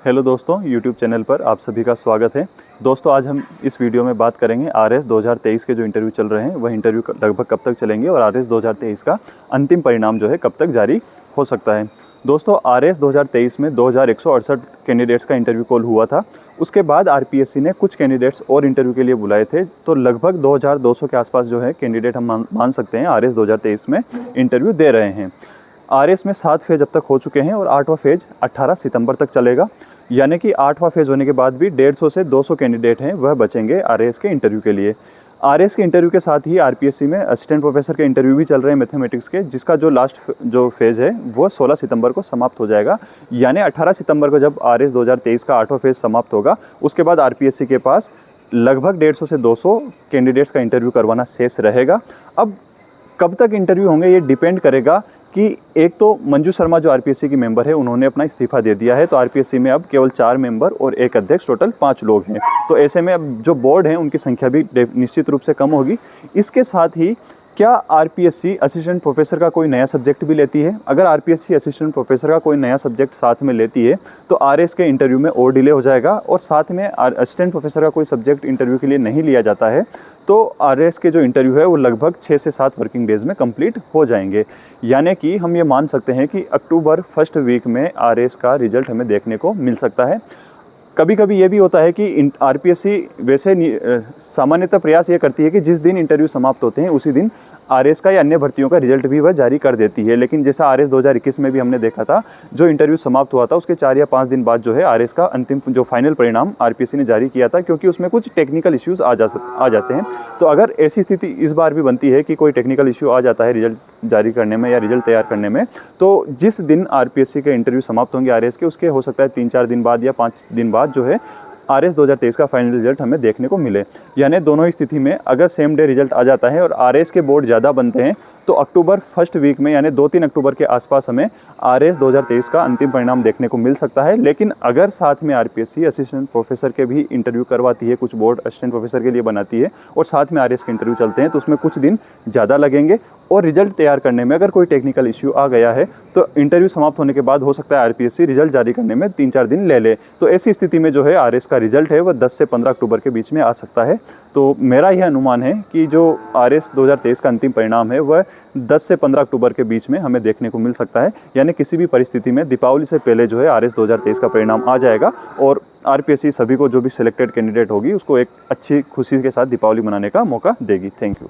Hello दोस्तों, YouTube channel पर आप सभी का स्वागत है। दोस्तों, आज हम इस वीडियो में बात करेंगे आरएस 2023 के जो इंटरव्यू चल रहे हैं वह इंटरव्यू लगभग कब तक चलेंगे और आरएस 2023 का अंतिम परिणाम जो है कब तक जारी हो सकता है। दोस्तों, आरएस 2023 में 2168 कैंडिडेट्स का इंटरव्यू कॉल हुआ था। उसके बाद आरपीएससी ने कुछ कैंडिडेट्स और इंटरव्यू के लिए बुलाए थे, तो लगभग 2200 के आसपास जो है कैंडिडेट हम मान सकते हैं आरएस 2023 में इंटरव्यू दे रहे हैं। आरएस में 7 फेज अब तक हो चुके हैं और 8वां फेज 18 सितंबर तक चलेगा, यानी कि 8वां फेज होने के बाद भी 150 से 200 कैंडिडेट हैं वह बचेंगे आरएस के इंटरव्यू के लिए। आरएस के इंटरव्यू के साथ ही आरपीएससी में असिस्टेंट प्रोफेसर के इंटरव्यू भी चल रहे हैं मैथमेटिक्स के, जिसका जो लास्ट जो फेज़ है वो 16 सितंबर को समाप्त हो जाएगा। यानी 18 सितंबर को जब आरएस 2023 का 8वां फेज समाप्त होगा, उसके बाद आरपीएससी के पास लगभग 150 से 200 कैंडिडेट्स का इंटरव्यू करवाना शेष रहेगा। अब कब तक इंटरव्यू होंगे ये डिपेंड करेगा कि एक तो मंजू शर्मा जो आरपीएससी की मेंबर है उन्होंने अपना इस्तीफा दे दिया है, तो आरपीएससी में अब केवल 4 मेंबर और एक अध्यक्ष, टोटल 5 लोग हैं। तो ऐसे में अब जो बोर्ड है उनकी संख्या भी निश्चित रूप से कम होगी। इसके साथ ही क्या आरपीएससी असिस्टेंट प्रोफेसर का कोई नया सब्जेक्ट भी लेती है? अगर आरपीएससी असिस्टेंट प्रोफेसर का कोई नया सब्जेक्ट साथ में लेती है तो आरएस के इंटरव्यू में और डिले हो जाएगा, और साथ में असिस्टेंट प्रोफेसर का कोई सब्जेक्ट इंटरव्यू के लिए नहीं लिया जाता है तो आरएस के जो इंटरव्यू है वो लगभग 6 से 7 वर्किंग डेज़ में कंप्लीट हो जाएंगे। यानी कि हम ये मान सकते हैं कि अक्टूबर फर्स्ट वीक में आरएस का रिजल्ट हमें देखने को मिल सकता है। कभी कभी ये भी होता है कि आरपीएससी वैसे सामान्यतः प्रयास ये करती है कि जिस दिन इंटरव्यू समाप्त होते हैं उसी दिन आरएस का या अन्य भर्तियों का रिजल्ट भी वह जारी कर देती है। लेकिन जैसा आरएस 2021 में भी हमने देखा था, जो इंटरव्यू समाप्त हुआ था उसके 4 या 5 दिन बाद जो है आरएस का अंतिम जो फाइनल परिणाम आरपीएससी ने जारी किया था, क्योंकि उसमें कुछ टेक्निकल इश्यूज़ आ जाते हैं। तो अगर ऐसी स्थिति इस बार भी बनती है कि कोई टेक्निकल इश्यू आ जाता है रिजल्ट जारी करने में या रिजल्ट तैयार करने में, तो जिस दिन आरपीएससी के इंटरव्यू समाप्त होंगे आरएस के, उसके हो सकता है 3-4 दिन बाद या 5 दिन बाद जो है आरएस 2023 का फाइनल रिजल्ट हमें देखने को मिले। यानी दोनों ही स्थिति में अगर सेम डे रिजल्ट आ जाता है और आरएस के बोर्ड ज़्यादा बनते हैं तो अक्टूबर फर्स्ट वीक में यानी 2-3 अक्टूबर के आसपास हमें आरएस 2023 का अंतिम परिणाम देखने को मिल सकता है। लेकिन अगर साथ में आरपीएससी असिस्टेंट प्रोफेसर के भी इंटरव्यू करवाती है, कुछ बोर्ड असिस्टेंट प्रोफेसर के लिए बनाती है और साथ में आरएस के इंटरव्यू चलते हैं, तो उसमें कुछ दिन ज़्यादा लगेंगे। और रिजल्ट तैयार करने में अगर कोई टेक्निकल इश्यू आ गया है तो इंटरव्यू समाप्त होने के बाद हो सकता है आरपीएससी रिजल्ट जारी करने में 3-4 दिन ले ले। तो ऐसी स्थिति में जो है आरएस का रिजल्ट है वह 10 से 15 अक्टूबर के बीच में आ सकता है। तो मेरा यह अनुमान है कि जो आरएस 2023 का अंतिम परिणाम है वह 10 से 15 अक्टूबर के बीच में हमें देखने को मिल सकता है। यानी किसी भी परिस्थिति में दीपावली से पहले जो है आरएस 2023 का परिणाम आ जाएगा और आरपीएससी सभी को जो भी सिलेक्टेड कैंडिडेट होगी उसको एक अच्छी खुशी के साथ दीपावली मनाने का मौका देगी। Thank you.